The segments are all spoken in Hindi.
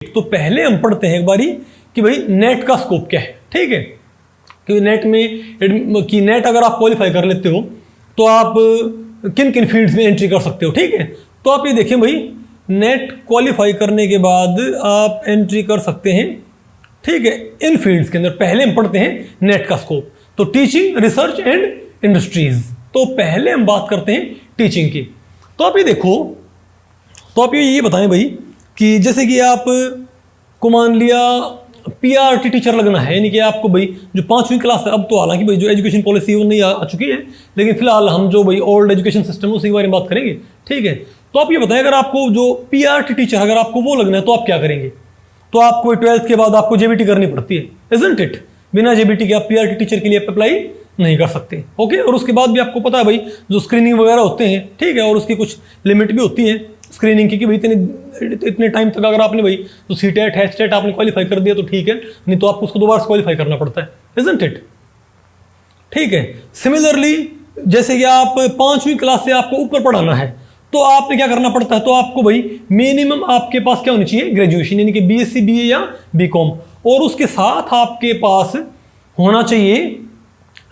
तो पहले हम पढ़ते हैं एक बारी कि भाई नेट का स्कोप क्या है। ठीक है, कि नेट में कि नेट अगर आप क्वालिफाई कर लेते हो तो आप किन किन फील्ड्स में एंट्री कर सकते हो। ठीक है, तो आप ये देखें भाई, नेट क्वालिफाई करने के बाद आप एंट्री कर सकते हैं, ठीक है, इन फील्ड्स के अंदर। पहले हम पढ़ते हैं नेट का स्कोप, तो टीचिंग, रिसर्च एंड इंडस्ट्रीज। तो पहले हम बात करते हैं टीचिंग की। तो आप ये देखो, तो आप ये बताएं भाई कि जैसे कि आप को मान लिया पीआरटी टीचर लगना है, यानी कि आपको भाई जो 5वीं क्लास है, अब तो हालांकि भाई जो एजुकेशन पॉलिसी है वो नहीं आ चुकी है, लेकिन फिलहाल हम जो भाई ओल्ड एजुकेशन सिस्टम उसी के बारे में बात करेंगे। ठीक है, तो आप ये बताएं, अगर आपको जो पीआरटी टीचर अगर आपको वो लगना है तो आप क्या करेंगे। तो आपको 12th के बाद आपको जेबीटी करनी पड़ती है, इजंट इट। बिना जेबीटी के आप पीआरटी टीचर के लिए अप्लाई नहीं कर सकते। ओके, और उसके बाद भी आपको पता है भाई जो स्क्रीनिंग वगैरह होते हैं, ठीक है, और उसकी कुछ लिमिट भी होती है स्क्रीनिंग की कि भाई इतने टाइम तक अगर आपने भाई तो सीटेट हैचटेट आपने क्वालिफाई कर दिया तो ठीक है, नहीं तो आपको उसको दोबारा क्वालिफाई करना पड़ता है, इजंट इट। ठीक है, सिमिलरली जैसे कि आप 5वीं क्लास से आपको ऊपर पढ़ाना है तो आपने क्या करना पड़ता है, तो आपको भाई मिनिमम आपके पास क्या होनी चाहिए, ग्रेजुएशन, यानी कि बीएससी बीए या बीकॉम, और उसके साथ आपके पास होना चाहिए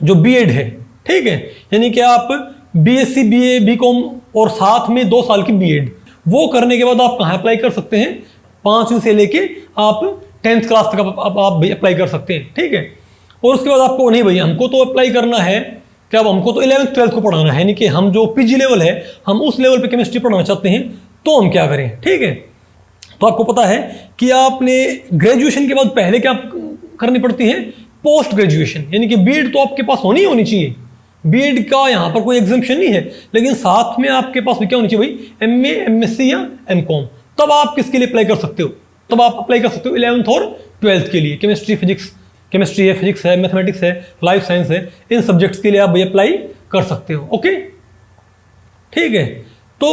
जो बीएड है। ठीक है, यानी कि आप बीएससी बीए बीकॉम और साथ में 2 साल की बीएड, वो करने के बाद आप कहाँ अप्लाई कर सकते हैं, 5वीं से लेके आप 10th क्लास तक आप भाई अप्लाई कर सकते हैं। ठीक है, और उसके बाद आपको नहीं भाई हमको तो अप्लाई करना है क्या, अब हमको तो 11th 12th को पढ़ाना है, यानी कि हम जो पीजी लेवल है हम उस लेवल पे केमिस्ट्री पढ़ाना चाहते हैं, तो हम क्या करें। ठीक है, तो आपको पता है कि आपने ग्रेजुएशन के बाद पहले क्या करनी पड़ती है, पोस्ट ग्रेजुएशन, यानी कि बीएड तो आपके पास होनी चाहिए। बीएड का यहाँ पर कोई एग्जाम्पशन नहीं है, लेकिन साथ में आपके पास भी क्या होनी चाहिए भाई, एमए एमएससी या एमकॉम। तब आप किसके लिए अप्लाई कर सकते हो, तब आप अप्लाई कर सकते हो 11th और 12th के लिए। केमिस्ट्री फिजिक्स, केमिस्ट्री है, फिजिक्स है, मैथमेटिक्स है, लाइफ साइंस है, इन सब्जेक्ट्स के लिए आप भाई अप्लाई कर सकते हो। ओके, ठीक है, तो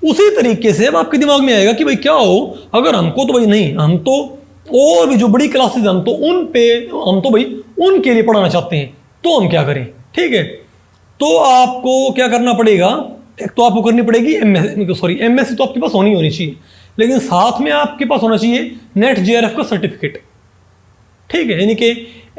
उसी तरीके से अब आपके दिमाग में आएगा कि भाई क्या हो अगर हमको तो भाई नहीं, हम तो और भी जो बड़ी क्लासेस हम तो हम तो भाई उनके लिए पढ़ाना चाहते हैं, तो हम क्या करें। ठीक है, तो आपको क्या करना पड़ेगा, एक तो आपको करनी पड़ेगी एमएससी तो आपके पास होनी चाहिए, लेकिन साथ में आपके पास होना चाहिए नेट जेआरएफ का सर्टिफिकेट। ठीक है, यानी कि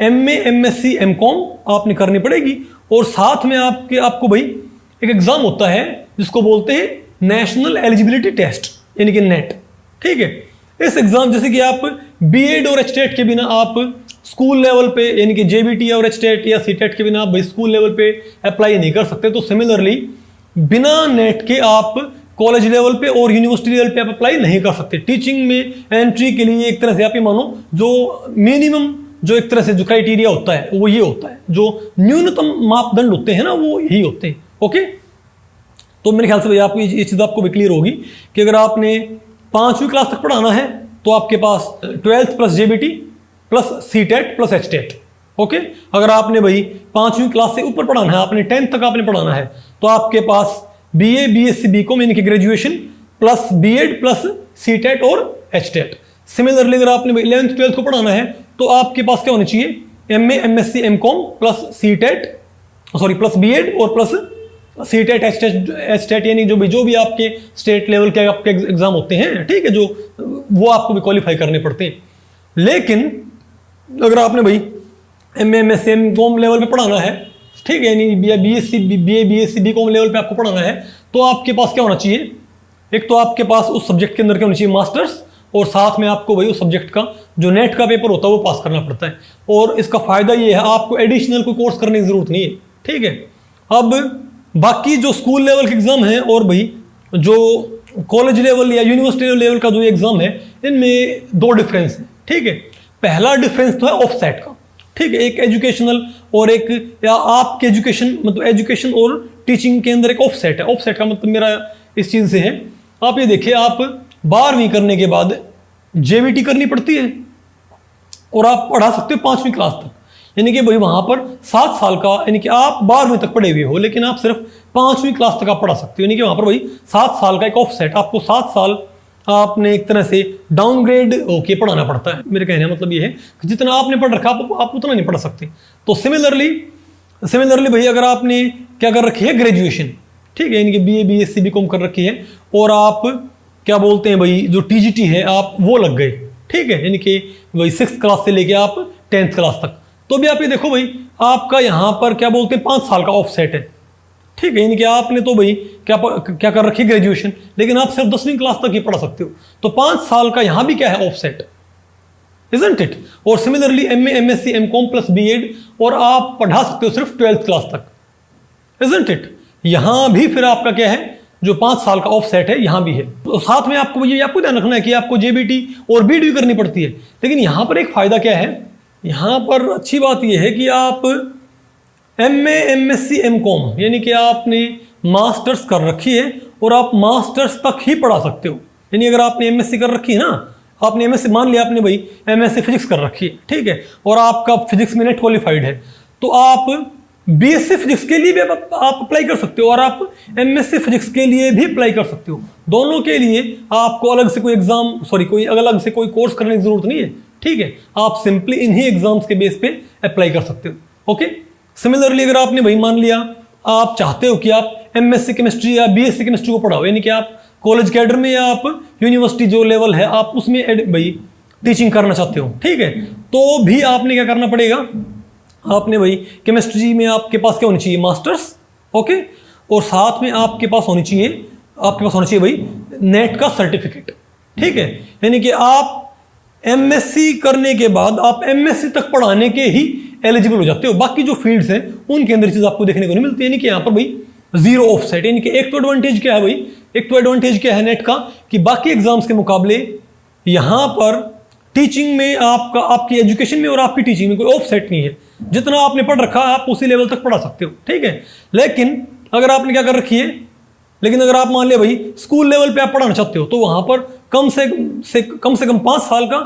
एमए एमएससी एमकॉम आपने करनी पड़ेगी, और साथ में आपको भाई एक एग्जाम होता है जिसको बोलते हैं नेशनल एलिजिबिलिटी टेस्ट, यानी कि नेट। ठीक है, इस एग्जाम जैसे कि आप बीएड और एचटेट के बिना आप स्कूल लेवल पे, यानी कि जेबीटी और एचटेट या सीटेट के बिना आप भाई स्कूल लेवल पे अप्लाई नहीं कर सकते, तो सिमिलरली बिना नेट के आप कॉलेज लेवल पे और यूनिवर्सिटी लेवल पे आप अप्लाई नहीं कर सकते। टीचिंग में एंट्री के लिए एक तरह से आप ये मानो जो मिनिमम जो एक तरह से जो क्राइटेरिया होता है वो ये होता है, जो न्यूनतम मापदंड होते हैं ना वो यही होते हैं। ओके, तो मेरे ख्याल से भाई आपको ये चीज़ आपको भी क्लियर होगी कि अगर आपने 5वीं क्लास तक पढ़ाना है तो आपके पास 12th plus JBT plus CTET plus HTET. Okay, अगर आपने भाई 5वीं क्लास से ऊपर पढ़ाना है, आपने 10th तक आपने पढ़ाना है, तो आपके पास बीए बीएससी बीकॉम यानी कि graduation plus BEd plus CTET और एचटेट। सिमिलरली अगर आपने 11th 12th को पढ़ाना है तो आपके पास क्या होना चाहिए, MA MSc MCom plus CTET plus BEd और प्लस सीटेट एचटेट, यानी जो भी आपके स्टेट लेवल के आपके एग्जाम होते हैं, ठीक है, जो वो आपको भी क्वालिफाई करने पड़ते हैं। लेकिन अगर आपने भाई एमए एमएससी एमकॉम लेवल पे पढ़ाना है, ठीक है, यानी BSc BA BSc BCom level पे आपको पढ़ाना है, तो आपके पास क्या होना चाहिए, एक तो आपके पास उस सब्जेक्ट के अंदर क्या होना चाहिए, मास्टर्स, और साथ में आपको भाई उस सब्जेक्ट का जो नेट का पेपर होता है वो पास करना पड़ता है। और इसका फायदा ये है आपको एडिशनल कोई कोर्स करने की जरूरत नहीं है। ठीक है, अब बाकी जो स्कूल लेवल के एग्जाम है और भाई जो कॉलेज लेवल या यूनिवर्सिटी लेवल का जो एग्जाम है, इनमें 2 डिफरेंस है। ठीक है, पहला डिफरेंस तो है ऑफसेट का। ठीक है, एक एजुकेशनल और एक या आपके एजुकेशन मतलब एजुकेशन और टीचिंग के अंदर एक ऑफसेट है। ऑफसेट का मतलब मेरा इस चीज़ से है, आप ये देखिए, आप 12वीं करने के बाद जेबीटी करनी पड़ती है और आप पढ़ा सकते हो 5वीं क्लास तक, यानी कि भाई वहाँ पर 7 साल का, यानी कि आप 12वीं तक पढ़े हुए हो लेकिन आप सिर्फ 5वीं क्लास तक आप पढ़ा सकते हो, यानी कि वहाँ पर भाई 7 साल का एक ऑफसेट, आपको 7 साल आपने एक तरह से डाउनग्रेड होके पढ़ाना पड़ता है। मेरे कहने का मतलब ये है कि जितना आपने पढ़ रखा आप उतना नहीं पढ़ सकते। तो सिमिलरली भाई अगर आपने क्या कर रखी है, ग्रेजुएशन, ठीक है, यानी कि बीए बीएससी बीकॉम कर रखी है और आप क्या बोलते हैं भाई जो टीजीटी है आप वो लग गए, ठीक है, यानी कि भाई 6th क्लास से लेके आप 10th क्लास तक, तो भी आप ये देखो भाई आपका यहाँ पर क्या बोलते हैं 5 साल का ऑफसेट है, ठीक है, यानी कि आपने तो भाई क्या कर रखी ग्रेजुएशन, लेकिन आप सिर्फ 10वीं क्लास तक ही पढ़ा सकते हो, तो 5 साल का यहाँ भी क्या है ऑफसेट, इजंट इट। और similarly MA MSc MCom plus B.Ed और आप पढ़ा सकते हो सिर्फ 12th क्लास तक, इजंट इट। यहाँ भी फिर आपका क्या है जो 5 साल का ऑफसेट है यहाँ भी है। तो साथ में आपको ये आपको ध्यान रखना है कि आपको JBT और B.Ed भी करनी पड़ती है, लेकिन यहाँ पर एक फायदा क्या है, यहाँ पर अच्छी बात यह है कि आप MA MSc MCom यानी कि आपने मास्टर्स कर रखी है और आप मास्टर्स तक ही पढ़ा सकते हो, यानी अगर आपने MSc कर रखी है ना, आपने MSc मान लिया आपने भाई MSc फिजिक्स कर रखी है, ठीक है, और आपका फिजिक्स में नेट क्वालिफाइड है, तो आप BSc फिजिक्स के लिए भी आप अप्लाई कर सकते हो और आप MSc फिजिक्स के लिए भी अप्लाई कर सकते हो। दोनों के लिए आपको अलग से कोई एग्जाम कोई अलग से कोई कोर्स करने की जरूरत नहीं है, ठीक है, आप सिंपली इन्हीं एग्जाम्स के बेस पे अप्लाई कर सकते हो। ओके, सिमिलरली अगर आपने भाई मान लिया आप चाहते हो कि आप MSc केमिस्ट्री या BSc केमिस्ट्री को पढ़ाओ, यानी कि आप कॉलेज कैडर में या आप यूनिवर्सिटी जो लेवल है आप उसमें भाई टीचिंग करना चाहते हो, ठीक है, तो भी आपने क्या करना पड़ेगा, आपने भाई केमिस्ट्री में आपके पास क्या होनी चाहिए मास्टर्स, ओके, और साथ में आपके पास होना चाहिए भाई नेट का सर्टिफिकेट, ठीक है, यानी कि आप MSc करने के बाद आप MSc तक पढ़ाने के ही एलिजिबल हो जाते हो। बाकी जो फील्ड्स हैं उनके अंदर चीज आपको देखने को नहीं मिलती, यानी कि यहाँ पर भाई जीरो ऑफसेट, यानी कि एक तो एडवांटेज क्या है भाई, एक तो एडवांटेज क्या है नेट का कि बाकी एग्जाम्स के मुकाबले यहाँ पर टीचिंग में आपकी एजुकेशन में और आपकी टीचिंग में कोई ऑफसेट नहीं है, जितना आपने पढ़ रखा है आप उसी लेवल तक पढ़ा सकते हो, ठीक है। लेकिन अगर आपने क्या कर रखी है, लेकिन अगर आप मान लिया भाई स्कूल लेवल पे आप पढ़ाना चाहते हो तो वहां पर कम से कम 5 साल का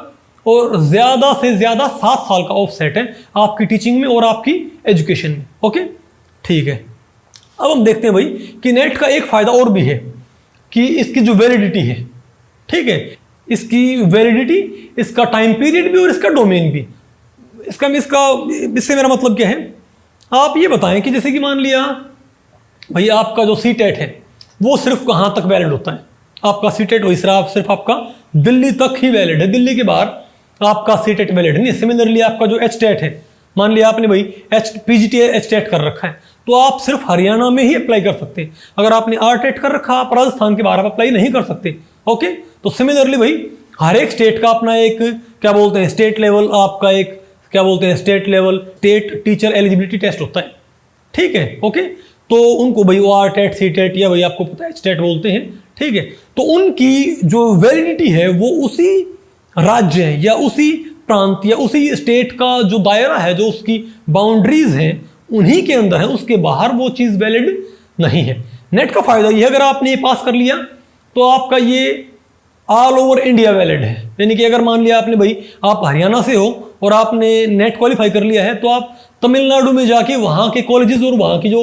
और ज्यादा से ज्यादा 7 साल का ऑफसेट है आपकी टीचिंग में और आपकी एजुकेशन में। ओके, ठीक है। अब हम देखते हैं भाई कि नेट का एक फायदा और भी है कि इसकी जो वैलिडिटी है, ठीक है, इसकी वैलिडिटी, इसका टाइम पीरियड भी और इसका डोमेन भी। इससे मेरा मतलब क्या है, आप ये बताएं कि जैसे कि मान लिया भाई आपका जो सीटेट है वो सिर्फ कहाँ तक वैलिड होता है, आपका सीटेट वही सिर्फ आपका दिल्ली तक ही वैलिड है, दिल्ली के बाहर आपका सीटेट वैलिड नहीं। सिमिलरली आपका जो एचटेट है, मान लिया आपने भाई पीजीटी एचटेट कर रखा है तो आप सिर्फ हरियाणा में ही अप्लाई कर सकते हैं। अगर आपने आरटेट कर रखा आप राजस्थान के बाहर आप अप्लाई नहीं कर सकते। ओके, तो सिमिलरली भाई हर एक स्टेट का अपना एक क्या बोलते हैं स्टेट लेवल, आपका एक क्या बोलते हैं state level state teacher eligibility test होता है, ठीक है। ओके, तो उनको भाई वो आरटेट सीटेट या भाई आपको पता है एचटेट बोलते हैं, ठीक है। तो उनकी जो वैलिडिटी है वो उसी राज्य है या उसी प्रांत या उसी स्टेट का जो दायरा है, जो उसकी बाउंड्रीज हैं उन्हीं के अंदर है, उसके बाहर वो चीज़ वैलिड नहीं है। नेट का फायदा ये, अगर आपने ये पास कर लिया तो आपका ये ऑल ओवर इंडिया वैलिड है। यानी कि अगर मान लिया आपने भाई आप हरियाणा से हो और आपने नेट क्वालिफाई कर लिया है तो आप तमिलनाडु में जाके वहाँ के कॉलेजेस और वहाँ की जो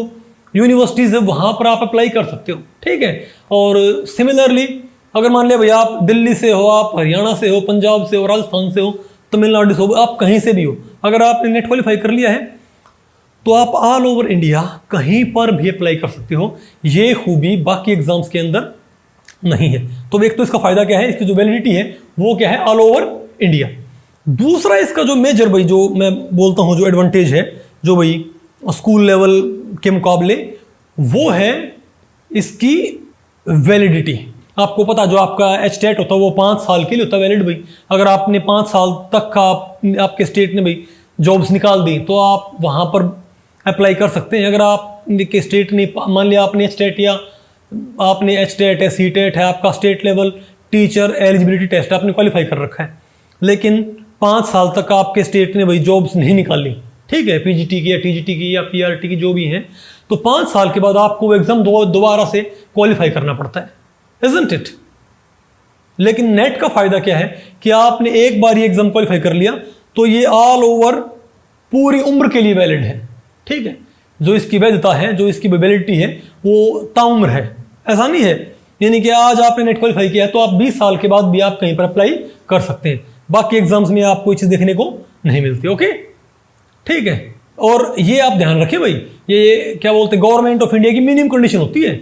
यूनिवर्सिटीज़ है वहाँ पर आप अप्लाई कर सकते हो, ठीक है। और सिमिलरली अगर मान लिया भाई आप दिल्ली से हो, आप हरियाणा से हो, पंजाब से हो, राजस्थान से हो, तमिलनाडु से हो, आप कहीं से भी हो, अगर आपने नेट क्वालिफाई कर लिया है तो आप ऑल ओवर इंडिया कहीं पर भी अप्लाई कर सकते हो। ये खूबी बाकी एग्जाम्स के अंदर नहीं है। तो एक तो इसका फायदा क्या है, इसकी जो वैलिडिटी है वो क्या है, ऑल ओवर इंडिया। दूसरा इसका जो मेजर भाई जो मैं बोलता हूँ जो एडवांटेज है जो भाई स्कूल लेवल के मुकाबले, वो है इसकी वैलिडिटी। आपको पता जो आपका एचटेट होता है वो 5 साल के लिए होता है वैलिड भाई। अगर आपने 5 साल तक का आपके स्टेट ने भाई जॉब्स निकाल दी तो आप वहाँ पर अप्लाई कर सकते हैं। अगर आप के स्टेट ने मान लिया आपने एचटेट या आपने एचटेट है, सीटेट है, आपका state level teacher eligibility test आपने क्वालिफाई कर रखा है, लेकिन 5 साल तक आपके स्टेट ने भाई जॉब्स नहीं निकाली, ठीक है, पीजीटी की या टीजीटी की या पीआरटी की जो भी हैं, तो 5 साल के बाद आपको वो एग्जाम दोबारा से क्वालिफाई करना पड़ता है, इजंट इट। लेकिन नेट का फायदा क्या है कि आपने एक बार ये एग्जाम क्वालिफाई कर लिया तो ये ऑल ओवर पूरी उम्र के लिए वैलिड है, ठीक है। जो इसकी वैधता है, जो इसकी वैलिडिटी है वो ताउम्र है, ऐसा नहीं है यानी कि आज आपने नेट क्वालिफाई किया है तो आप 20 साल के बाद भी आप कहीं पर अप्लाई कर सकते हैं। बाकी एग्जाम्स में आपको ये चीज़ देखने को नहीं मिलती। ओके, ठीक है। और ये आप ध्यान रखें भाई, ये क्या बोलते हैं गवर्नमेंट ऑफ इंडिया की मिनिमम कंडीशन होती है,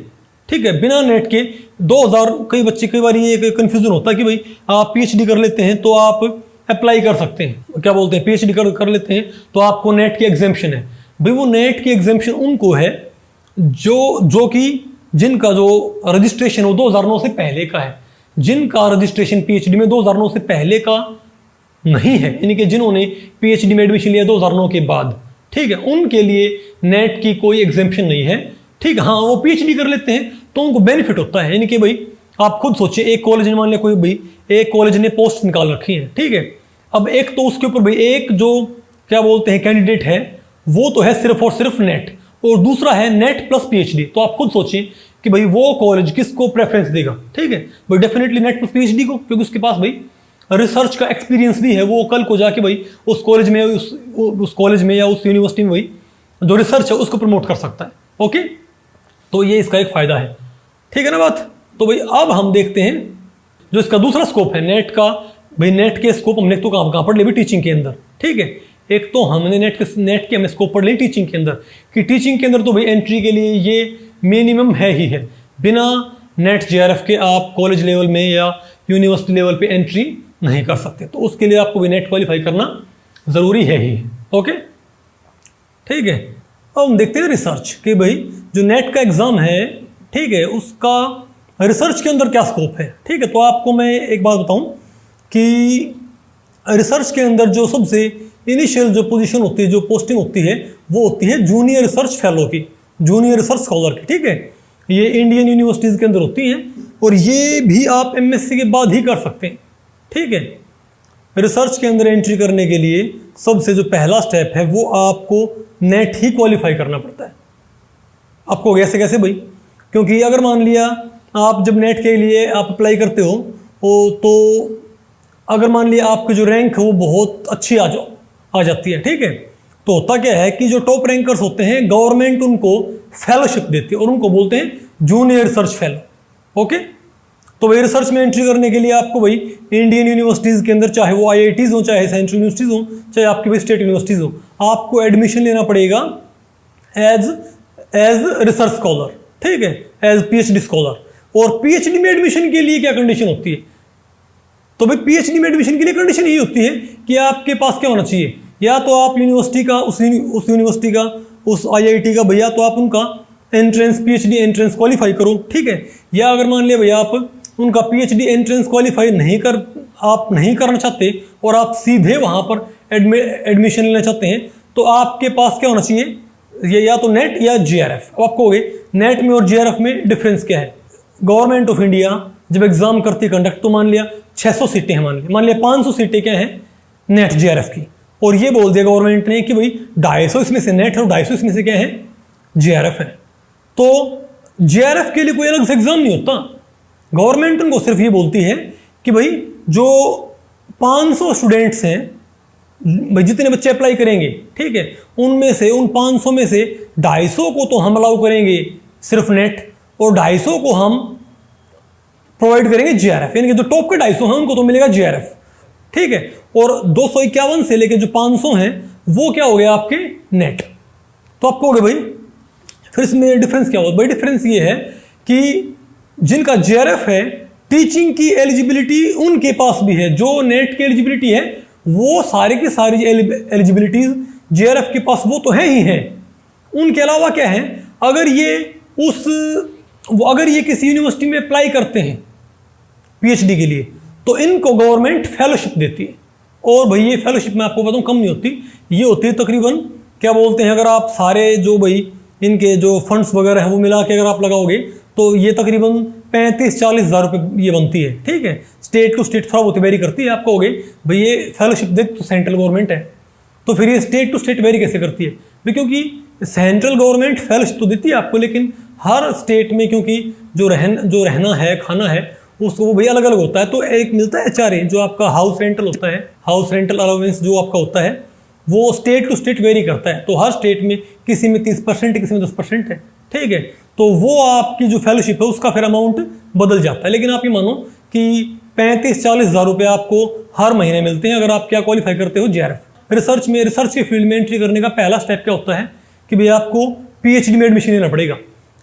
ठीक है, बिना नेट के 2000। कई बच्चे कई बार ये कन्फ्यूजन होता है कि भाई आप पीएचडी कर लेते हैं तो आप अप्लाई कर सकते हैं, क्या बोलते हैं, पीएचडी कर लेते हैं तो आपको नेट की एग्जेम्पशन है। भाई वो नेट की एग्जेम्पशन उनको है जो कि जिनका जो रजिस्ट्रेशन हो 2009 से पहले का है। जिनका रजिस्ट्रेशन पीएचडी में 2009 से पहले का नहीं है, यानी कि जिन्होंने पीएचडी में एडमिशन लिया 2009 के बाद, ठीक है, उनके लिए नेट की कोई एग्जेम्पशन नहीं है। ठीक है, हाँ, वो पीएचडी कर लेते हैं तो उनको बेनिफिट होता है। यानी कि भाई आप खुद सोचिए, एक कॉलेज ने मान लिया कोई भाई एक कॉलेज ने पोस्ट निकाल रखी है, ठीक है, अब एक तो उसके ऊपर भाई एक जो क्या बोलते हैं कैंडिडेट है वो तो है सिर्फ और सिर्फ नेट, और दूसरा है नेट प्लस पीएचडी। तो आप खुद सोचिए कि भाई वो कॉलेज किसको प्रेफरेंस देगा। ठीक है भाई, डेफिनेटली नेट प्लस पीएचडी को, क्योंकि उसके पास भाई रिसर्च का एक्सपीरियंस भी है। वो कल को जाके भाई उस कॉलेज में उस कॉलेज में या उस यूनिवर्सिटी में भाई जो रिसर्च है उसको प्रमोट कर सकता है। ओके, तो ये इसका एक फायदा है। ठीक है ना बात। तो भाई अब हम देखते हैं जो इसका दूसरा स्कोप है नेट का। भाई नेट के स्कोप हमने तो कहाँ पढ़ लिए, टीचिंग के अंदर। ठीक है, एक तो हमने नेट के हमने स्कोप पढ़ ली टीचिंग के अंदर, कि टीचिंग के अंदर तो भाई एंट्री के लिए ये मिनिमम है ही है। बिना नेट जेआरएफ के आप कॉलेज लेवल में या यूनिवर्सिटी लेवल पे एंट्री नहीं कर सकते, तो उसके लिए आपको भी नेट क्वालिफाई करना ज़रूरी है ही। ओके, ठीक है। अब हम देखते हैं रिसर्च कि भाई जो नेट का एग्ज़ाम है, ठीक है, उसका रिसर्च के अंदर क्या स्कोप है। ठीक है, तो आपको मैं एक बात बताऊं कि रिसर्च के अंदर जो सबसे इनिशियल जो पोजीशन होती है, जो पोस्टिंग होती है, वो होती है जूनियर रिसर्च फेलो की, जूनियर रिसर्च स्कॉलर की। ठीक है, ये इंडियन यूनिवर्सिटीज़ के अंदर होती हैं और ये भी आप एमएससी के बाद ही कर सकते हैं। ठीक है, रिसर्च के अंदर एंट्री करने के लिए सबसे जो पहला स्टेप है वो आपको नेट ही क्वालिफाई करना पड़ता है। आपको कैसे भाई, क्योंकि अगर मान लिया आप जब नेट के लिए आप अप्लाई करते हो तो अगर मान लिया आपकी जो रैंक है वो बहुत अच्छी आ जाती है। ठीक है, तो होता क्या है कि जो टॉप रैंकर्स होते हैं गवर्नमेंट उनको फेलोशिप देती है और उनको बोलते हैं जूनियर रिसर्च फेलो। ओके, तो भाई रिसर्च में एंट्री करने के लिए आपको भाई इंडियन यूनिवर्सिटीज़ के अंदर, चाहे वो आईआईटीज़ हो, चाहे सेंट्रल यूनिवर्सिटीज़ हो, चाहे आपकी भाई स्टेट यूनिवर्सिटीज़ हो, आपको एडमिशन लेना पड़ेगा एज रिसर्च स्कॉलर। ठीक है, एज पीएचडी स्कॉलर। और पीएचडी में एडमिशन के लिए क्या कंडीशन होती है, तो भाई पीएचडी में एडमिशन के लिए कंडीशन यही होती है कि आपके पास क्या होना चाहिए, या तो आप यूनिवर्सिटी का उस यूनिवर्सिटी का उस आईआईटी का भैया तो आप उनका एंट्रेंस पीएचडी एंट्रेंस क्वालिफाई करो। ठीक है, या अगर मान लिया भैया आप उनका पीएचडी एंट्रेंस क्वालिफाई नहीं करना चाहते और आप सीधे वहाँ पर एडमिशन लेना चाहते हैं, तो आपके पास क्या होना चाहिए, ये या तो नेट या जीआरएफ। अब आपको हो गए नेट में और जीआरएफ में डिफरेंस क्या है। गवर्नमेंट ऑफ इंडिया जब एग्जाम करती है कंडक्ट, तो मान लिया 600 सीटें हैं, मान लिया 500 सीटें क्या हैं नेट जीआरएफ की, और ये बोल दिया गवर्नमेंट ने कि भाई 250 इसमें से नेट है और 250 इसमें से क्या है जीआरएफ है। तो जीआरएफ के लिए कोई अलग से एग्जाम नहीं होता। गवर्नमेंट उनको सिर्फ ये बोलती है कि भाई जो 500 स्टूडेंट्स हैं, भाई जितने बच्चे अप्लाई करेंगे, ठीक है, उनमें से उन 500 में से 250 को तो हम अलाउ करेंगे सिर्फ नेट, और 250 को हम प्रोवाइड करेंगे जीआरएफ, यानी कि जो टॉप के 250 हैं उनको तो मिलेगा जीआरएफ। ठीक है, और 251 से लेके जो 500 हैं वो क्या हो गया आपके नेट। तो आपको हो गया भाई, फिर इसमें डिफरेंस क्या होगा भाई, डिफरेंस ये है कि जिनका जीआरएफ है, टीचिंग की एलिजिबिलिटी उनके पास भी है। जो नेट की एलिजिबिलिटी है वो सारी की सारी एलिजिबिलिटीज जीआरएफ के पास वो तो है ही हैं। उनके अलावा क्या है, अगर ये किसी यूनिवर्सिटी में अप्लाई करते हैं पीएचडी के लिए, तो इनको गवर्नमेंट फेलोशिप देती है। और भाई ये फेलोशिप मैं आपको बताऊं कम नहीं होती, ये होती है तकरीबन क्या बोलते हैं, अगर आप सारे जो भाई इनके जो फंड्स वगैरह हैं वो मिला के अगर आप लगाओगे तो ये तकरीबन 35-40 हज़ार रुपये ये बनती है। ठीक है, स्टेट टू स्टेट थोड़ा बहुत वेरी करती है। आपको हो गई भाई ये फेलोशिप दे तो सेंट्रल गवर्नमेंट है, तो फिर ये स्टेट टू स्टेट वेरी कैसे करती है भाई, क्योंकि सेंट्रल गवर्नमेंट फेलोशिप तो देती है आपको, लेकिन हर स्टेट में क्योंकि जो रहना है, खाना है, उसको वो भाई अलग अलग होता है। तो एक मिलता है HRA, जो आपका हाउस रेंटल होता है, हाउस रेंटल अलाउंस जो आपका होता है, वो स्टेट टू स्टेट वेरी करता है। तो हर स्टेट में किसी में 30% किसी में 10% है। ठीक है, तो वो आपकी जो फेलोशिप है उसका फिर अमाउंट बदल जाता है। लेकिन आप ये मानो कि 35-40 हज़ार रुपये आपको हर महीने मिलते हैं अगर आप क्या क्वालिफाई करते हो जीआरएफ। रिसर्च के फील्ड में एंट्री करने का पहला स्टेप क्या होता है कि भाई आपको पीएचडी में एडमिशन लेना पड़ेगा।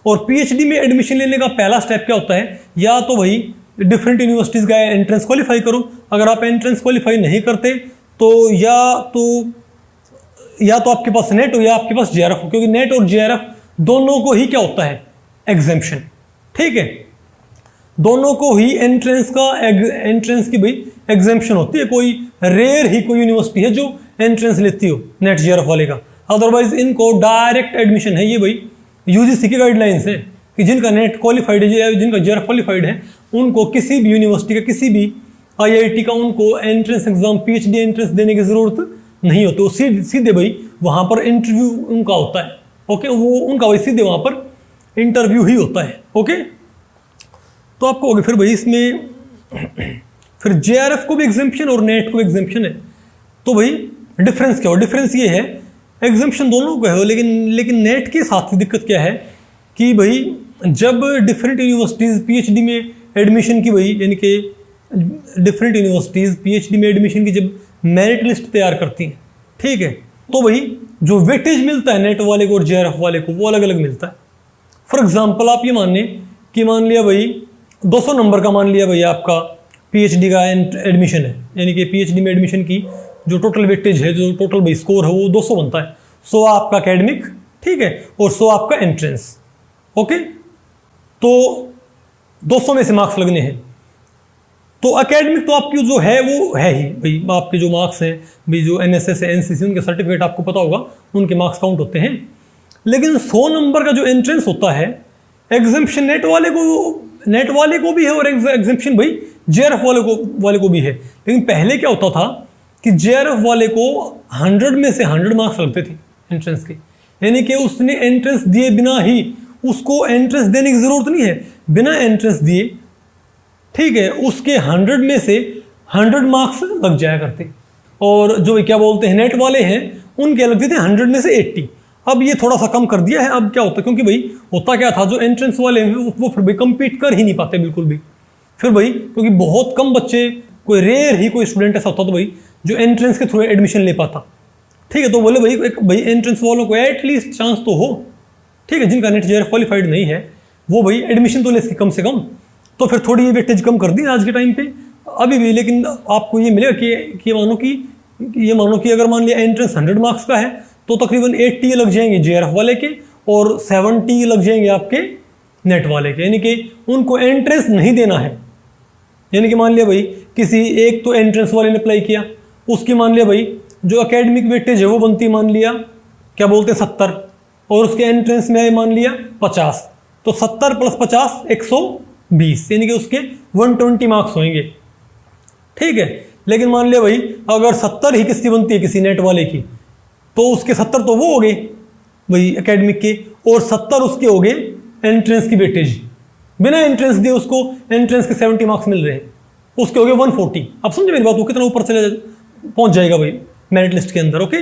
और पीएचडी में एडमिशन लेने का पहला स्टेप क्या होता है, या तो भाई डिफरेंट यूनिवर्सिटीज़ का एंट्रेंस क्वालिफाई करो। अगर आप एंट्रेंस क्वालिफाई नहीं करते तो या तो आपके पास नेट हो या आपके पास जेआरएफ हो, क्योंकि नेट और जेआरएफ दोनों को ही क्या होता है, एग्जेम्पशन। ठीक है, दोनों को ही एंट्रेंस की भाई एग्जेम्पशन होती है। कोई रेयर ही कोई यूनिवर्सिटी है जो एंट्रेंस लेती हो नेट जेआरएफ वाले का, अदरवाइज इनको डायरेक्ट एडमिशन है। ये भाई यूजीसी की गाइडलाइंस है कि जिनका नेट क्वालिफाइड है, जिनका जेआरएफ क्वालिफाइड है, उनको किसी भी यूनिवर्सिटी का, किसी भी आईआईटी का उनको एंट्रेंस एग्जाम, पीएचडी एंट्रेंस देने की जरूरत नहीं होती। वो सीधे भाई वहाँ पर इंटरव्यू उनका होता है। ओके, वो उनका भाई सीधे वहाँ पर इंटरव्यू ही होता है। ओके, तो आपको होगा फिर भाई इसमें फिर जेआरएफ को भी एग्जेम्पशन और नेट को एग्जेम्पशन है। तो भाई डिफरेंस क्या हो, डिफरेंस ये है एग्जेम्पशन दोनों को है, लेकिन नेट के साथ दिक्कत क्या है कि भाई जब डिफरेंट यूनिवर्सिटीज़ पीएचडी में एडमिशन की, भाई यानी कि डिफरेंट यूनिवर्सिटीज़ पीएचडी में एडमिशन की जब मेरिट लिस्ट तैयार करती हैं, ठीक है, तो भाई जो वेटेज मिलता है नेट वाले को और जेआरएफ वाले को वो अलग अलग मिलता है। फॉर एग्जांपल आप ये मान लिया भाई 200 नंबर का मान लिया भाई आपका पीएचडी का एडमिशन है, यानी कि पीएचडी में एडमिशन की जो टोटल वेटेज है, जो टोटल भाई स्कोर है वो 200 बनता है। 100 आपका एकेडमिक, ठीक है, और 100 आपका एंट्रेंस। ओके, तो 200 में से मार्क्स लगने हैं। तो एकेडमिक तो आपकी जो है वो है ही भाई, आपके जो मार्क्स हैं भाई, जो एनएसएस है, एनसीसी, उनके सर्टिफिकेट आपको पता होगा, उनके मार्क्स काउंट होते हैं। लेकिन 100 नंबर का जो एंट्रेंस होता है, एग्जेम्पशन नेट वाले को भी है और एग्जेम्पशन भाई जेआरएफ वाले को भी है। लेकिन पहले क्या होता था कि जेआरएफ वाले को 100 में से 100 मार्क्स लगते थे एंट्रेंस के, यानी कि उसने एंट्रेंस दिए बिना ही, उसको एंट्रेंस देने की जरूरत नहीं है, बिना एंट्रेंस दिए, ठीक है, उसके 100 में से 100 मार्क्स लग जाया करते। और जो क्या बोलते हैं नेट वाले हैं, उनके लगते थे 100 में से 80। अब ये थोड़ा सा कम कर दिया है। अब क्या होता है, क्योंकि भाई होता क्या था, जो एंट्रेंस वाले हैं वो फिर भाई कम्पीट कर ही नहीं पाते बिल्कुल भी। फिर भाई क्योंकि बहुत कम बच्चे, कोई रेयर ही कोई स्टूडेंट ऐसा होता तो भाई जो एंट्रेंस के थ्रू एडमिशन ले पाता, ठीक है। तो बोले भाई एंट्रेंस वालों को एटलीस्ट चांस तो हो, ठीक है, जिनका नेट जेआरएफ क्वालिफाइड नहीं है वो भाई एडमिशन तो ले सके कम से कम। तो फिर थोड़ी ये वेटेज कम कर दी आज के टाइम पे अभी भी। लेकिन आपको ये मिलेगा कि मानो कि अगर मान लिया एंट्रेंस 100 मार्क्स का है तो तकरीबन 80 लग जाएंगे जेआरएफ वाले के और 70 लग जाएंगे आपके नेट वाले के, यानी कि उनको एंट्रेंस नहीं देना है। यानी कि मान लिया भाई किसी एक तो एंट्रेंस वाले ने अप्लाई किया, उसकी मान लिया भाई जो एकेडमिक वेटेज है वो बनती मान लिया क्या बोलते हैं 70, और उसके एंट्रेंस में मान लिया 50, तो 70 + 50 120, यानी कि उसके 120 मार्क्स होंगे, ठीक है। लेकिन मान लिया भाई अगर 70 ही किसकी बनती है, किसी नेट वाले की, तो उसके 70 तो वो हो गए भाई एकेडमिक के, और 70 उसके हो गए एंट्रेंस की वेटेज। बिना एंट्रेंस दिए उसको एंट्रेंस के 70 मार्क्स मिल रहे हैं, उसके हो गए 140। अब समझे मेरी बात, वो कितना ऊपर चले पहुंच जाएगा भाई मेरिट लिस्ट के अंदर। ओके,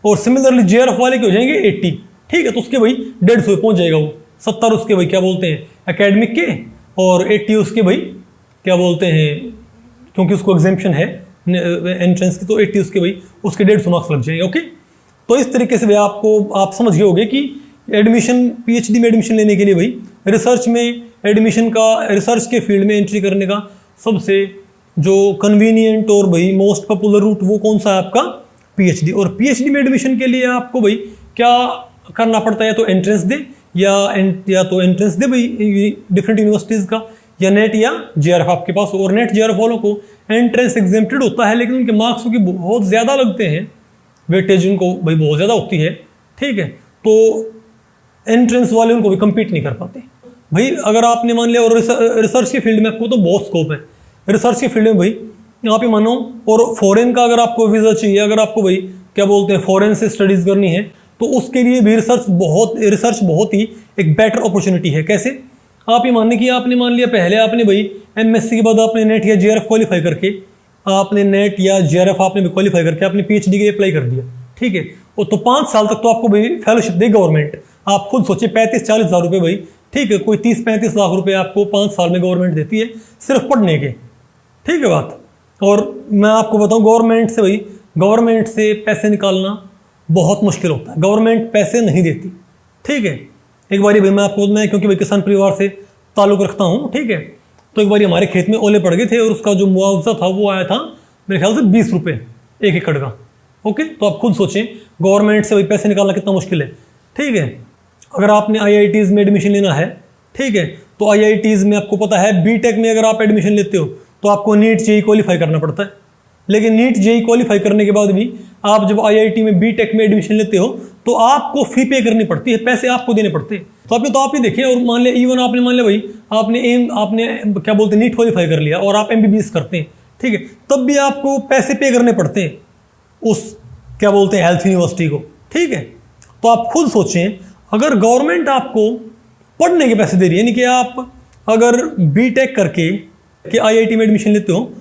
और सिमिलरली जेआरएफ वाले के हो जाएंगे 80, ठीक है, तो उसके भाई 150 पहुंच जाएगा वो। 70 उसके भाई क्या बोलते हैं एकेडमिक के, और 80 उसके भाई क्या बोलते हैं, क्योंकि उसको एग्जेम्पशन है एंट्रेंस की, तो 80 उसके भाई उसके 150 मार्क्स लग जाएंगे। ओके, तो इस तरीके से भाई आप समझ गए होंगे कि एडमिशन, पीएचडी में एडमिशन लेने के लिए भाई रिसर्च में एडमिशन का, रिसर्च के फील्ड में एंट्री करने का सबसे जो कन्वीनियंट और भाई मोस्ट पॉपुलर रूट वो कौन सा है आपका, पीएचडी। और पीएचडी में एडमिशन के लिए आपको भाई क्या करना पड़ता है, तो एंट्रेंस दे या तो एंट्रेंस दे भाई डिफरेंट यूनिवर्सिटीज़ का, या नेट या जेआरएफ आपके पास। और नेट जेआरएफ वालों को एंट्रेंस एग्जेम्प्टेड होता है, लेकिन उनके मार्क्स की बहुत ज़्यादा लगते हैं, वेटेज उनको भाई बहुत ज़्यादा होती है, ठीक है। तो एंट्रेंस वाले उनको भी कम्पीट नहीं कर पाते भाई। अगर आपने मान लिया, और रिसर्च के फील्ड में आपको तो बहुत स्कोप है रिसर्च के फील्ड में भाई, यहाँ पे मानो। और फॉरेन का अगर आपको वीज़ा चाहिए, अगर आपको भाई क्या बोलते हैं फॉरेन से स्टडीज़ करनी है, तो उसके लिए भी रिसर्च बहुत ही एक बेटर अपॉर्चुनिटी है। कैसे, आप ये मानने की आपने मान लिया पहले आपने भाई एमएससी के बाद आपने नेट या जेआरएफ क्वालिफाई करके, आपने नेट या जेआरएफ आपने भी क्वालिफाई करके आपने पीएचडी के लिए अप्लाई कर दिया, ठीक है। और तो 5 साल तक तो आपको भाई फेलोशिप दे गवर्नमेंट। आप खुद सोचिए 35-40 हज़ार रुपये भाई, ठीक है, कोई 30-35 लाख रुपए आपको 5 साल में गवर्नमेंट देती है सिर्फ पढ़ने के, ठीक है बात। और मैं आपको बताऊं गवर्नमेंट से पैसे निकालना बहुत मुश्किल होता है, गवर्नमेंट पैसे नहीं देती, ठीक है। एक बारी भाई मैं क्योंकि भाई किसान परिवार से ताल्लुक़ रखता हूँ, ठीक है, तो एक बारी हमारे खेत में ओले पड़ गए थे और उसका जो मुआवजा था वो आया था मेरे ख्याल से 20 रुपये 1 एकड़ का। ओके, तो आप खुद सोचें गवर्नमेंट से भाई पैसे निकालना कितना मुश्किल है, ठीक है। अगर आपने IITs में एडमिशन लेना है, ठीक है, तो IITs में आपको पता है BTech में अगर आप एडमिशन लेते हो तो आपको नीट JEE क्वालिफाई करना पड़ता है। लेकिन नीट JEE क्वालिफाई करने के बाद भी आप जब IIT में BTech में एडमिशन लेते हो तो आपको फी पे करनी पड़ती है, पैसे आपको देने पड़ते हैं। तो आप ही देखिए, और मान लिया इवन आपने मान लिया भाई आपने क्या बोलते हैं नीट क्वालिफाई कर लिया और आप MBBS करते हैं, ठीक है, तब भी आपको पैसे पे करने पड़ते हैं उस क्या बोलते हैं हेल्थ यूनिवर्सिटी को, ठीक है। तो आप खुद सोचें, अगर गवर्नमेंट आपको पढ़ने के पैसे दे रही है, यानी कि आप अगर BTech करके कि IIT में एडमिशन लेते हो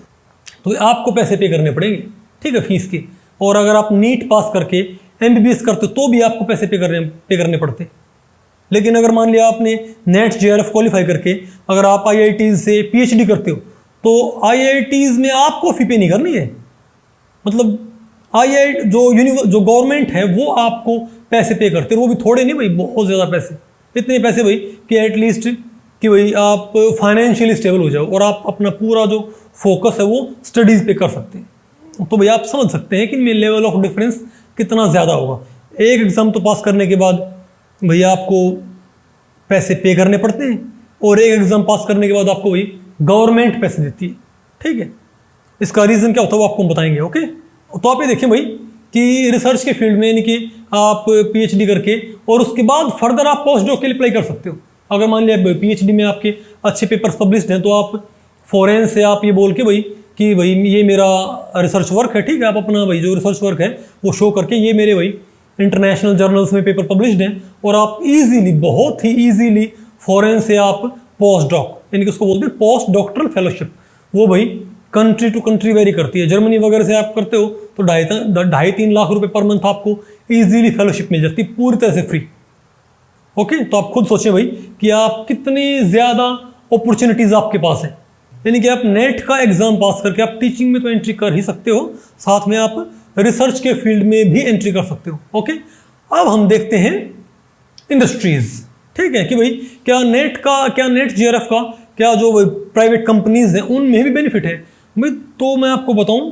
तो आपको पैसे पे करने पड़ेंगे, ठीक है, फीस के। और अगर आप नीट पास करके MBBS करते हो तो भी आपको पैसे पे करने पड़ते। लेकिन अगर मान लिया आपने नेट JRF क्वालिफाई करके अगर आप IIT से PhD करते हो तो IITs में आपको फी पे नहीं करनी है, मतलब IIT जो गवर्नमेंट है वो आपको पैसे पे करते हैं, वो भी थोड़े नहीं भाई, बहुत ज़्यादा पैसे, इतने पैसे भाई कि एटलीस्ट कि भाई आप फाइनेंशियली स्टेबल हो जाओ और आप अपना पूरा जो फोकस है वो स्टडीज़ पे कर सकते हैं। तो भाई आप समझ सकते हैं कि इनमें लेवल ऑफ डिफरेंस कितना ज़्यादा होगा। एक एग्ज़ाम तो पास करने के बाद भैया आपको पैसे पे करने पड़ते हैं और एक एग्ज़ाम पास करने के बाद आपको भाई गवर्नमेंट पैसे देती है, ठीक है। इसका रीज़न क्या होता है वो आपको हम बताएंगे। ओके, तो आप ये देखें भाई कि रिसर्च के फील्ड में यानी कि आप PhD करके और उसके बाद फर्दर आप पोस्ट डॉक के लिए अप्लाई कर सकते हो। अगर मान लिया PhD में आपके अच्छे पेपर्स पब्लिश्ड हैं तो आप फॉरेन से आप ये बोल के भाई कि भाई ये मेरा रिसर्च वर्क है, ठीक है, आप अपना भाई जो रिसर्च वर्क है वो शो करके ये मेरे भाई इंटरनेशनल जर्नल्स में पेपर पब्लिश्ड हैं, और आप इजीली, बहुत ही इजीली फॉरेन से आप पोस्ट डॉक यानी कि उसको बोलते हैं पोस्ट डॉक्टरल फेलोशिप, वो भाई कंट्री टू कंट्री वेरी करती है। जर्मनी वगैरह से आप करते हो तो 2.5-3 लाख रुपए पर मंथ आपको इजीली फेलोशिप मिल जाती है, पूरी तरह से फ्री। ओके, तो आप खुद सोचें भाई कि आप कितनी ज़्यादा अपॉर्चुनिटीज़ आपके पास हैं, यानी कि आप नेट का एग्ज़ाम पास करके आप टीचिंग में तो एंट्री कर ही सकते हो, साथ में आप रिसर्च के फील्ड में भी एंट्री कर सकते हो। ओके, अब हम देखते हैं इंडस्ट्रीज़, ठीक है, कि भाई क्या नेट JRF का क्या जो प्राइवेट कंपनीज़ हैं उनमें भी बेनिफिट है भाई। तो मैं आपको बताऊं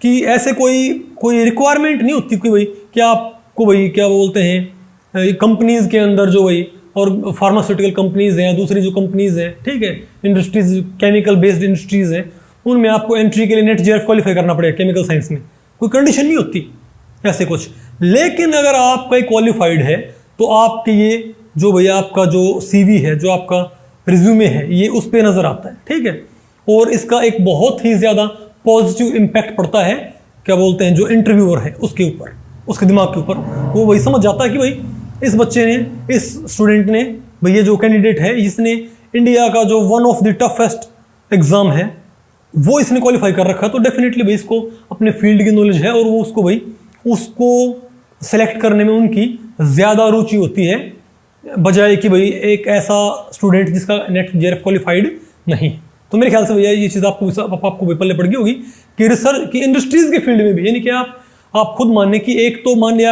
कि ऐसे कोई रिक्वायरमेंट नहीं होती कि भाई क्या आपको भाई क्या बोलते हैं कंपनीज़ के अंदर जो भाई और फार्मास्यूटिकल कंपनीज़ हैं या दूसरी जो कंपनीज़ हैं, ठीक है, इंडस्ट्रीज़, केमिकल बेस्ड इंडस्ट्रीज़ हैं, उनमें आपको एंट्री के लिए नेट JRF क्वालिफाई करना पड़ेगा। केमिकल साइंस में कोई कंडीशन नहीं होती ऐसे कुछ। लेकिन अगर आपका क्वालिफाइड है तो आपके ये जो भैया आपका जो CV है, जो आपका रिज्यूमे है, ये उस पर नज़र आता है, ठीक है। और इसका एक बहुत ही ज़्यादा पॉजिटिव इम्पैक्ट पड़ता है, क्या बोलते हैं, जो इंटरव्यूअर है उसके ऊपर, उसके दिमाग के ऊपर। वो वही समझ जाता है कि भाई इस बच्चे ने, इस स्टूडेंट ने, भैया जो कैंडिडेट है, इसने इंडिया का जो one of the toughest exam है वो इसने क्वालिफाई कर रखा है, तो डेफिनेटली भाई इसको अपने फील्ड की नॉलेज है और वो उसको सेलेक्ट करने में उनकी ज़्यादा रुचि होती है, बजाय कि भाई एक ऐसा स्टूडेंट जिसका नेट JRF क्वालिफाइड नहीं। तो मेरे ख्याल से भैया ये चीज़ आपको भी पल्ले पड़ गई होगी कि रिसर्च की इंडस्ट्रीज़ के फील्ड में भी, यानी कि आप खुद मानने कि एक तो मान लिया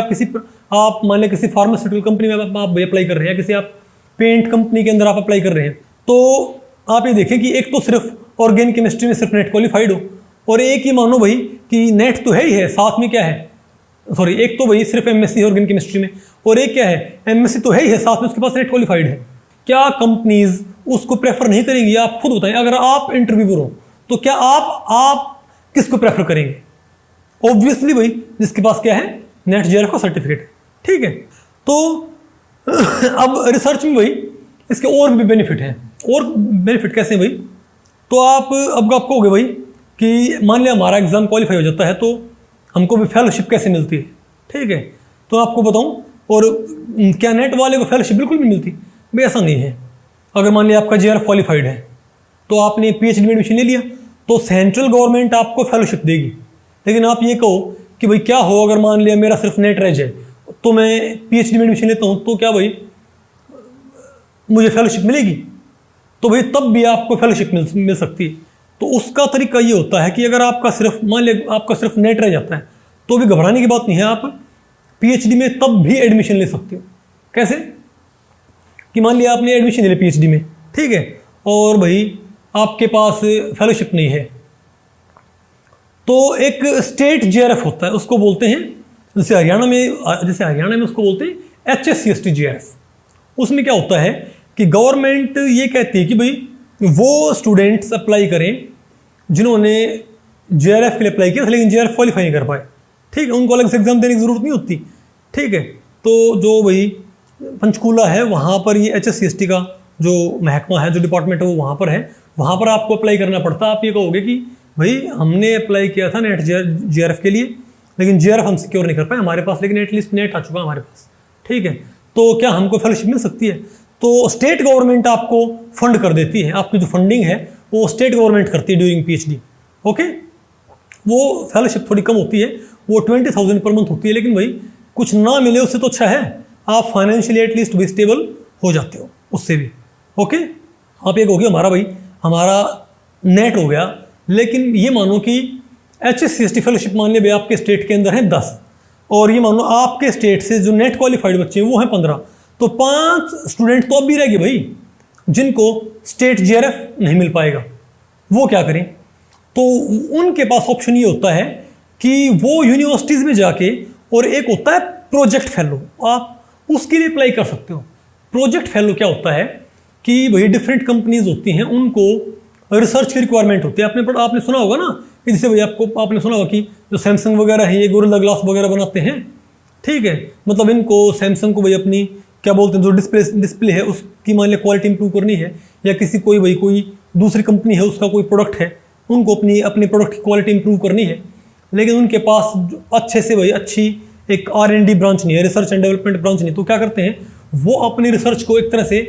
आप मान लिया किसी फार्मास्यूटिकल कंपनी में आप भाई अप्लाई कर रहे हैं, या किसी आप पेंट कंपनी के अंदर आप अप्लाई कर रहे हैं, तो आप ये देखें कि एक तो सिर्फ ऑर्गेनिक केमिस्ट्री में सिर्फ नेट क्वालिफाइड हो, और एक ही मानो भाई कि नेट तो है ही है, साथ में क्या है, सॉरी, एक तो भाई सिर्फ MSc है ऑर्गेनिक केमिस्ट्री में, और एक क्या है, MSc तो है ही है, साथ में उसके पास नेट क्वालिफाइड है। क्या कंपनीज उसको प्रेफर नहीं करेंगी? आप खुद बताएं। अगर आप इंटरव्यूअर हो तो क्या आप किसको प्रेफर करेंगे? ऑब्वियसली भाई जिसके पास क्या है, नेट JRF का सर्टिफिकेट है, ठीक है। तो अब रिसर्च में भाई इसके और भी बेनिफिट हैं। और बेनिफिट कैसे हैं भाई? तो आपको हो गया भाई कि मान लिया हमारा एग्ज़ाम क्वालिफाई हो जाता है तो हमको भी फेलोशिप कैसे मिलती है, ठीक है। तो आपको बताऊं, और क्या नेट वाले को फेलोशिप बिल्कुल भी मिलती भाई? ऐसा नहीं है। अगर मान लिया आपका JRF क्वालिफाइड है तो आपने PhD में एडमिशन ले लिया तो सेंट्रल गवर्नमेंट आपको फेलोशिप देगी। लेकिन आप ये कहो कि भाई क्या हो अगर मान लिया मेरा सिर्फ नेट रह जाए तो मैं PhD में एडमिशन लेता हूँ, तो क्या भाई मुझे फेलोशिप मिलेगी? तो भाई तब भी आपको फेलोशिप मिल सकती है। तो उसका तरीका ये होता है कि अगर आपका सिर्फ मान लिया आपका सिर्फ नेट रह जाता है तो भी घबराने की बात नहीं है, आप PhD में तब भी एडमिशन ले सकते हो। कैसे? कि मान लिया आपने एडमिशन ले लिया पीएचडी में, ठीक है, और भाई आपके पास फेलोशिप नहीं है, तो एक स्टेट जेआरएफ होता है, उसको बोलते हैं, जैसे हरियाणा में उसको बोलते हैं HSCST जेआरएफ। उसमें क्या होता है कि गवर्नमेंट ये कहती है कि भाई वो स्टूडेंट्स अप्लाई करें जिन्होंने जेआरएफ के लिए अप्लाई किया लेकिन जेआरएफ क्वालिफाई नहीं कर पाए, ठीक है, उनको अलग से एग्जाम देने की जरूरत नहीं होती, ठीक है। तो जो भाई पंचकूला है वहाँ पर ये HSCST का जो महकमा है, जो डिपार्टमेंट है वो वहाँ पर है, वहाँ पर आपको अप्लाई करना पड़ता है। आप ये कहोगे कि भाई हमने अप्लाई किया था नेट जेआरएफ के लिए, लेकिन जेआरएफ हम सिक्योर नहीं कर पाए हमारे पास, लेकिन एटलीस्ट नेट आ चुका हमारे पास, ठीक है, तो क्या हमको फेलोशिप मिल सकती है? तो स्टेट गवर्नमेंट आपको फंड कर देती है, आपकी जो फंडिंग है वो स्टेट गवर्नमेंट करती है ड्यूरिंग पीएचडी, ओके। वो फेलोशिप थोड़ी कम होती है, वो 20,000 पर मंथ होती है, लेकिन भाई कुछ ना मिले उससे तो अच्छा है, आप फाइनेंशियली एटलीस्ट भी स्टेबल हो जाते हो उससे भी, ओके। आप ये कहोगे हमारा नेट हो गया, लेकिन ये मानो कि HSCST फेलोशिप मान लिया आपके स्टेट के अंदर है 10, और ये मानो आपके स्टेट से जो नेट क्वालिफाइड बच्चे हैं वो हैं 15, तो 5 स्टूडेंट तो अब भी रह गए भाई जिनको स्टेट जेआरएफ नहीं मिल पाएगा। वो क्या करें? तो उनके पास ऑप्शन ये होता है कि वो यूनिवर्सिटीज़ में जाके, और एक होता है प्रोजेक्ट फेलो, आप उसके लिए अप्लाई कर सकते हो। प्रोजेक्ट फेलो क्या होता है कि भाई डिफरेंट कंपनीज होती हैं, उनको रिसर्च की रिक्वायरमेंट होती है। आपने सुना होगा ना कि जैसे भाई आपने सुना होगा कि जो सैमसंग वगैरह है ये गोरिल्ला ग्लास वगैरह बनाते हैं, ठीक है, मतलब इनको सैमसंग को भाई अपनी क्या बोलते हैं जो डिस्प्ले है उसकी मान लिया क्वालिटी इंप्रूव करनी है, या किसी कोई दूसरी कंपनी है उसका कोई प्रोडक्ट है उनको अपने प्रोडक्ट की क्वालिटी इंप्रूव करनी है, लेकिन उनके पास अच्छे से भाई अच्छी एक R&D ब्रांच नहीं है, रिसर्च एंड डेवलपमेंट ब्रांच नहीं। तो क्या करते हैं वो अपनी रिसर्च को एक तरह से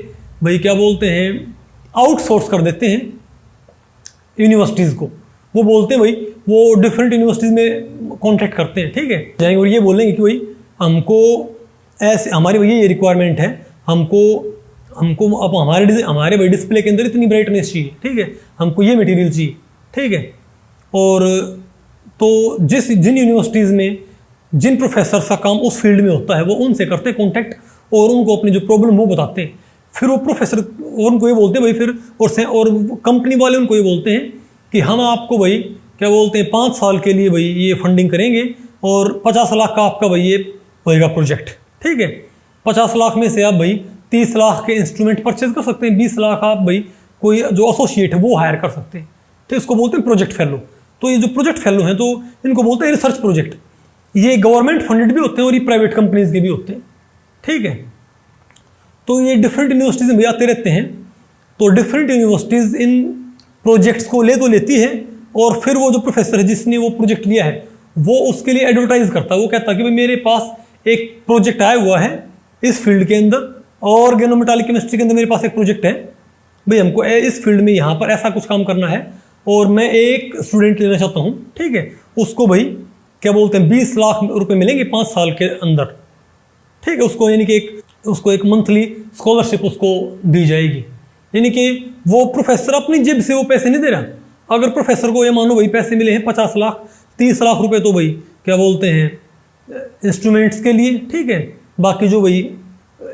भाई क्या बोलते हैं आउटसोर्स कर देते हैं यूनिवर्सिटीज़ को। वो बोलते हैं भाई वो डिफरेंट यूनिवर्सिटीज़ में कॉन्ट्रैक्ट करते हैं, ठीक है, जाएंगे और ये बोलेंगे कि भाई हमको ऐसे हमारी भैया ये रिक्वायरमेंट है, हमको अब हमारे भाई डिस्प्ले के अंदर इतनी ब्राइटनेस चाहिए, ठीक है, हमको ये मटेरियल चाहिए, ठीक है। और तो जिन यूनिवर्सिटीज़ में जिन प्रोफेसर का काम उस फील्ड में होता है वो उनसे करते हैं कॉन्टैक्ट, और उनको अपनी जो प्रॉब्लम वो बताते हैं। फिर वो प्रोफेसर और उनको ये बोलते हैं भाई फिर और कंपनी वाले उनको ये बोलते हैं कि हम आपको भाई क्या बोलते हैं 5 साल के लिए भाई ये फंडिंग करेंगे, और 50 लाख का आपका भाई ये होएगा प्रोजेक्ट, ठीक है। 50 लाख में से आप भाई 30 लाख के इंस्ट्रूमेंट परचेज कर सकते हैं, 20 लाख आप भाई कोई जो एसोसिएट है वो हायर कर सकते हैं, तो इसको बोलते हैं प्रोजेक्ट फेलो। तो ये जो प्रोजेक्ट फेलो हैं तो इनको बोलते हैं रिसर्च प्रोजेक्ट। ये गवर्नमेंट फंडेड भी होते हैं और ये प्राइवेट कंपनीज के भी होते हैं, ठीक है। तो ये डिफरेंट यूनिवर्सिटीज़ में भी आते रहते हैं। तो डिफरेंट यूनिवर्सिटीज़ इन प्रोजेक्ट्स को लेती है, और फिर वो जो प्रोफेसर है जिसने वो प्रोजेक्ट लिया है वो उसके लिए एडवर्टाइज करता है। वो कहता है कि भाई मेरे पास एक प्रोजेक्ट आया हुआ है इस फील्ड के अंदर, ऑर्गेनोमेटालिक केमिस्ट्री के अंदर मेरे पास एक प्रोजेक्ट है भाई, हमको इस फील्ड में यहाँ पर ऐसा कुछ काम करना है, और मैं एक स्टूडेंट लेना चाहता हूँ, ठीक है। उसको भाई क्या बोलते हैं 20 लाख रुपए मिलेंगे 5 साल के अंदर, ठीक है। उसको यानी कि उसको एक मंथली स्कॉलरशिप उसको दी जाएगी, यानी कि वो प्रोफेसर अपनी जेब से वो पैसे नहीं दे रहा। अगर प्रोफेसर को ये मानो भाई पैसे मिले हैं 50 लाख 30 लाख रुपए, तो भाई क्या बोलते हैं इंस्ट्रूमेंट्स के लिए, ठीक है, बाकी जो भाई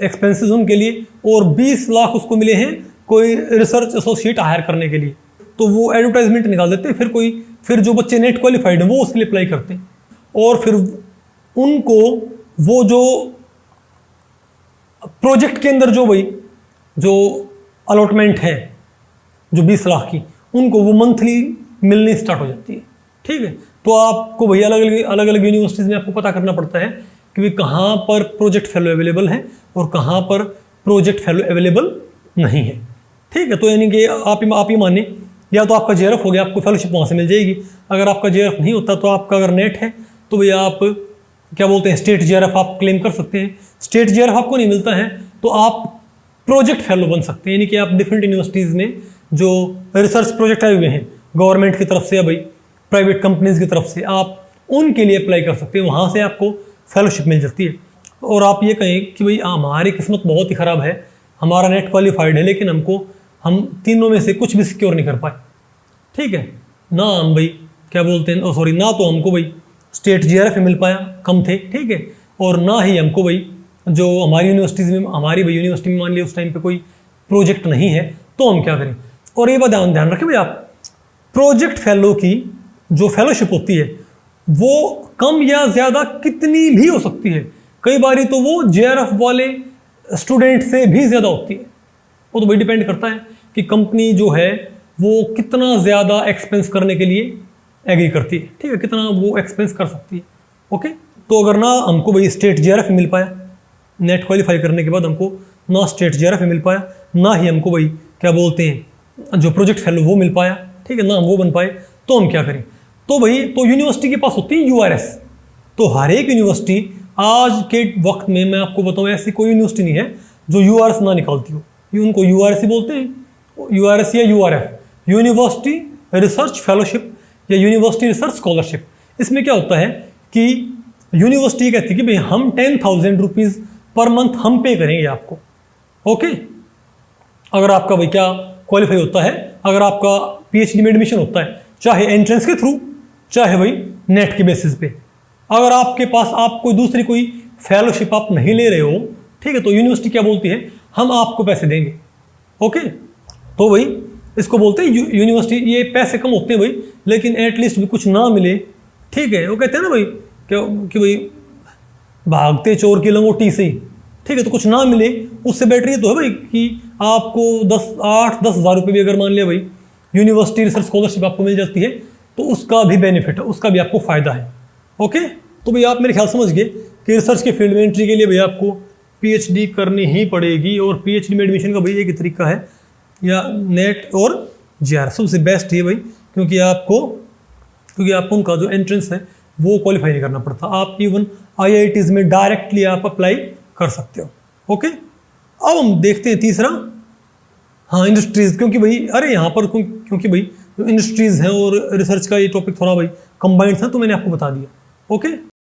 एक्सपेंसेस उनके लिए, और 20 लाख उसको मिले हैं कोई रिसर्च एसोसिएट हायर करने के लिए। तो वो एडवर्टाइजमेंट निकाल देते हैं, फिर जो बच्चे नेट क्वालिफाइड हैं वो उसके लिए अप्लाई करते हैं, और फिर उनको वो जो प्रोजेक्ट के अंदर जो अलॉटमेंट है जो 20 लाख की, उनको वो मंथली मिलनी स्टार्ट हो जाती है, ठीक है। तो आपको भैया अलग अलग यूनिवर्सिटीज़ में आपको पता करना पड़ता है कि भाई कहाँ पर प्रोजेक्ट फेलो अवेलेबल है और कहाँ पर प्रोजेक्ट फेलो अवेलेबल नहीं है, ठीक है। तो यानी कि आप ये माने या तो आपका जेआरएफ हो गया, आपको फेलोशिप वहाँ से मिल जाएगी। अगर आपका जेआरएफ नहीं होता तो आपका अगर नेट है तो भैया आप क्या बोलते हैं स्टेट जेआरएफ आप क्लेम कर सकते हैं। स्टेट जेआरएफ आपको नहीं मिलता है तो आप प्रोजेक्ट फेलो बन सकते हैं, यानी कि आप डिफरेंट यूनिवर्सिटीज़ में जो रिसर्च प्रोजेक्ट आए हुए हैं गवर्नमेंट की तरफ से या भाई प्राइवेट कंपनीज की तरफ से, आप उनके लिए अप्लाई कर सकते हैं, वहाँ से आपको फेलोशिप मिल जाती है। और आप ये कहें कि भाई हमारी किस्मत बहुत ही ख़राब है, हमारा नेट क्वालिफाइड है लेकिन हम तीनों में से कुछ भी सिक्योर नहीं कर पाए, ठीक है ना। हम भाई क्या बोलते हैं ना तो हमको भाई स्टेट जेआरएफ मिल पाया, कम थे, ठीक है, और ना ही हमको भाई जो हमारी यूनिवर्सिटीज़ में, हमारी भाई यूनिवर्सिटी में मान लिया उस टाइम पे कोई प्रोजेक्ट नहीं है, तो हम क्या करें। और ये बात ध्यान रखें भाई, आप प्रोजेक्ट फेलो की जो फेलोशिप होती है वो कम या ज़्यादा कितनी भी हो सकती है। कई बारी तो वो JRF वाले स्टूडेंट से भी ज़्यादा होती है। वो तो भाई डिपेंड करता है कि कंपनी जो है वो कितना ज़्यादा एक्सपेंस करने के लिए एग्री करती है, ठीक है, कितना वो एक्सपेंस कर सकती है। ओके, तो अगर ना हमको भाई स्टेट JRF मिल पाया, नेट क्वालिफाई करने के बाद हमको ना स्टेट JRF मिल पाया, ना ही हमको भाई क्या बोलते हैं जो प्रोजेक्ट फेलो वो मिल पाया, ठीक है, ना हम वो बन पाए, तो हम क्या करें। तो भाई तो यूनिवर्सिटी के पास होती है URS। तो हर एक यूनिवर्सिटी आज के वक्त में, मैं आपको बताऊं, ऐसी कोई यूनिवर्सिटी नहीं है जो URS ना निकालती हो। उनको URS ही बोलते हैं, URS या URF, यूनिवर्सिटी रिसर्च फेलोशिप या यूनिवर्सिटी रिसर्च स्कॉलरशिप। इसमें क्या होता है कि यूनिवर्सिटी कहती है कि भाई हम 10,000 रुपीज़ पर मंथ हम पे करेंगे आपको। ओके, अगर आपका भाई क्या क्वालिफाई होता है, अगर आपका PhD में एडमिशन होता है, चाहे एंट्रेंस के थ्रू, चाहे भाई नेट के बेसिस पे, अगर आपके पास आप कोई दूसरी कोई फेलोशिप आप नहीं ले रहे हो, ठीक है, तो यूनिवर्सिटी क्या बोलती है, हम आपको पैसे देंगे। ओके, तो भाई इसको बोलते हैं यूनिवर्सिटी। ये पैसे कम होते हैं भाई, लेकिन एटलीस्ट भी कुछ ना मिले, ठीक है। वो कहते हैं ना भाई कि भाई भागते चोर की लंगोटी से ही, ठीक है, तो कुछ ना मिले उससे बेटर ये तो है भाई कि आपको 8-10 हज़ार रुपये भी अगर मान लिया भाई यूनिवर्सिटी रिसर्च स्कॉलरशिप आपको मिल जाती है, तो उसका भी बेनिफिट है, उसका भी आपको फ़ायदा है। ओके, तो भाई आप मेरे ख्याल समझ गए कि रिसर्च के फील्ड में एंट्री के लिए भाई आपको PhD करनी ही पड़ेगी, और PhD में एडमिशन का भाई एक ही तरीका है, या नेट और JRF सबसे बेस्ट है भाई, क्योंकि आपको उनका जो एंट्रेंस है वो क्वालिफाई नहीं करना पड़ता। आप इवन IITs में डायरेक्टली आप अप्लाई कर सकते हो। ओके, अब हम देखते हैं तीसरा, हाँ, इंडस्ट्रीज़। क्योंकि भाई अरे यहाँ पर क्योंकि भाई जो इंडस्ट्रीज़ हैं और रिसर्च का ये टॉपिक थोड़ा भाई कंबाइंड था, तो मैंने आपको बता दिया। ओके।